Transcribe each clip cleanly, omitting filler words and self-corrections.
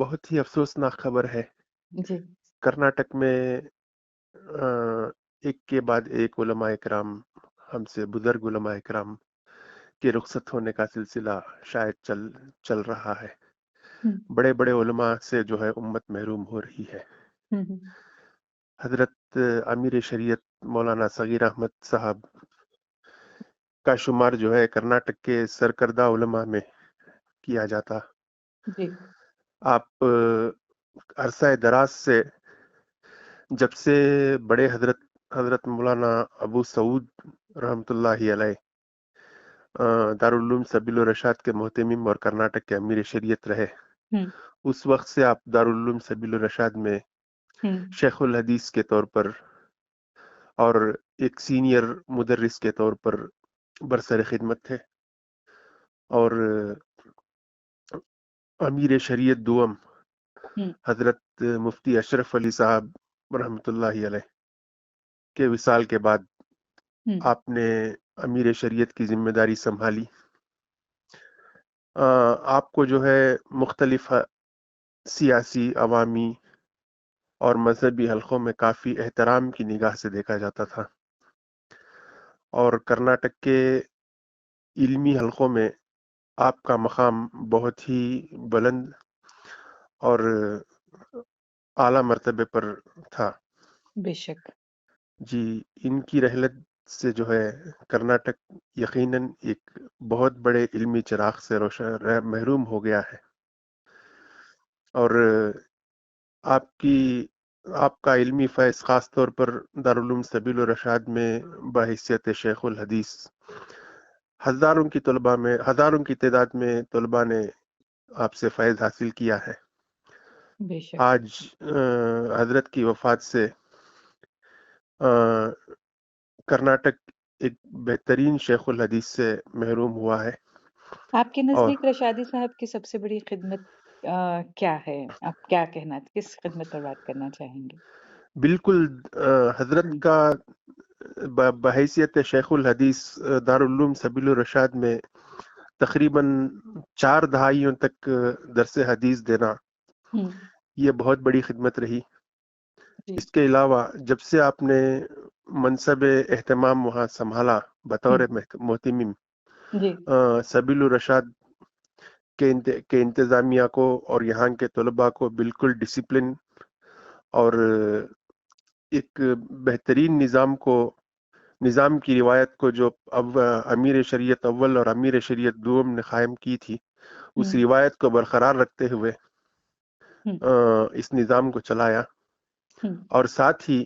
बहुत ही अफसोसनाक खबर है। जी। कर्नाटक में एक के बाद एक उलमाए किराम, हमसे बुजुर्ग उलमाए किराम के रुखसत होने का सिलसिला शायद चल रहा है। हुँ, बड़े बड़े उलमा से जो है उम्मत महरूम हो रही है। हुँ, हुँ। हजरत अमीर शरीयत मौलाना सगीर अहमद साहब का शुमार जो है कर्नाटक के सरकर्दा उलमा में किया जाता। जी। आप अरसा दराज से, जब से बड़े हजरत मौलाना अबू सऊद रहमतुल्लाहि अलैह दारुल उलूम सबील रशाद के मोहतमिम और कर्नाटक के अमीर शरीयत रहे, हुँ, उस वक्त से आप दारुल उलूम सबील रशाद में हुँ, शेखुल हदीस के तौर पर और एक सीनियर मुदर्रिस के तौर पर बरसर खिदमत थे। और अमीर शरीयत दुआम हुँ, हजरत मुफ्ती अशरफ अली साहब रहमतुल्लाहि अलैह के विसाल के बाद हुँ, आपने अमीर शरीयत की जिम्मेदारी संभाली। आपको जो है मुख्तलिफ सियासी, अवामी और मजहबी हलकों में काफ़ी एहतराम की निगाह से देखा जाता था, और कर्नाटक के इल्मी हलकों में आपका मकाम बहुत ही बुलंद और आला मर्तबे पर था। बेशक। जी, इनकी रहलत से जो है कर्नाटक यकीनन एक बहुत बड़े इल्मी चिराग से महरूम हो गया है। और आपका इल्मी फैज़ ख़ास तौर पर दारुल उलूम सबील रशाद में बहैसियत शेखुल हदीस हज़ारों की तादाद में तलबा ने आपसे फैज़ हासिल किया है। बेशक। आज हजरत की वफ़ात से कर्नाटक एक बेहतरीन शेखुल हदीस से महरूम हुआ है। आपके और नज़दीक रशादी साहब की सबसे बड़ी खिदमत क्या है? आप क्या किस खिदमत पर बात करना चाहेंगे? बिल्कुल हजरत का बहैसियत शेखुल हदीस दारुल उलूम सबील रशाद में तकरीबन 4 दहाइयों तक दरस हदीस देना, हुँ, ये बहुत बड़ी खिदमत रही। जी। इसके अलावा जब से आपने मनसब एहतमाम वहाँ संभाला हुँ, बतौर मोहतमिम, जी। सबील रशाद के इंतज़ामिया को और यहाँ के तलबा को बिल्कुल डिसिप्लिन और एक बेहतरीन निज़ाम की रिवायत को जो अब अमीर शरीयत अव्वल और अमीर शरीयत दुम ने कायम की थी, उस हुँ, रिवायत को बरकरार रखते हुए हुँ, इस निज़ाम को चलाया। हुँ, और साथ ही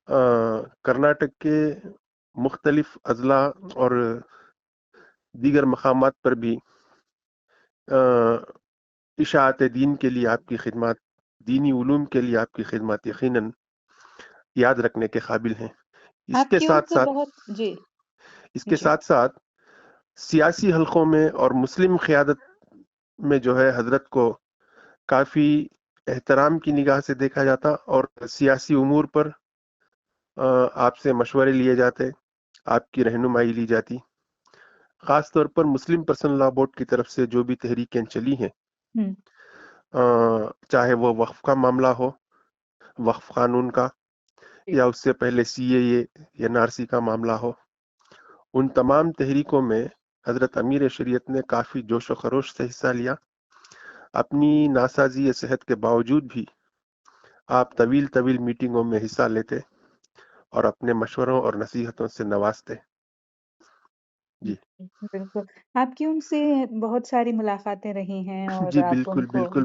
कर्नाटक के मुख्तलिफ अजला और दीगर मकामात पर भी इशाअत दीन के लिए आपकी खिदमत, दीनी उलूम के लिए आपकी खिदमत यकीनन याद रखने के काबिल हैं। इसके आपकी ओर साथ से साथ बहुत जी, इसके जी। साथ साथ सियासी हलकों में और मुस्लिम क़यादत में जो है हजरत को काफ़ी एहतराम की निगाह से देखा जाता, और सियासी उमूर पर आपसे मशवरे लिए जाते, आपकी रहनुमाई ली जाती। ख़ास तौर पर मुस्लिम पर्सनल लॉ बोर्ड की तरफ से जो भी तहरीकें चली हैं, हुँ, चाहे वो वक्फ का मामला हो, वक्फ कानून का, जी। या उससे पहले CAA NRC का मामला हो, उन तमाम तहरीकों में हजरत अमीर शरीयत ने काफ़ी जोश व खरोश से हिस्सा लिया। अपनी नासाजी सेहत के बावजूद भी आप तवील मीटिंगों में हिस्सा लेते और अपने मशवरों और नसीहतों से नवाजते। जी बिल्कुल। आपकी उनसे बहुत सारी मुलाकातें रही हैं और जी, आप बिल्कुल उनको बिल्कुल,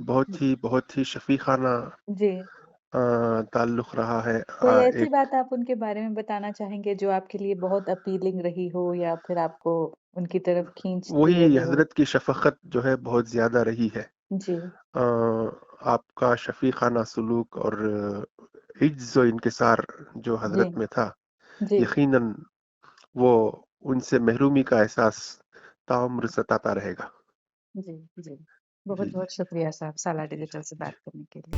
बहुत ही शफीकाना जी। ताल्लुक रहा है। कोई ऐसी एक बात आप उनके बारे में बताना चाहेंगे जो आपके लिए बहुत अपीलिंग रही हो या फिर आपको उनकी तरफ खींचती वही रही हो? हजरत की शफकत जो है बहुत ज्यादा रही है। जी, अ, आपका शफीकाना सलूक और इज्ज़ व इंकिसार जो जी, हजरत में था, जी, यकीनन वो उनसे महरूमी का एहसास ताउम्र सताता रहेगा। जी, जी। जी बहुत-बहुत शुक्रिया साहब साला डिजिटल से बात करने के लिए।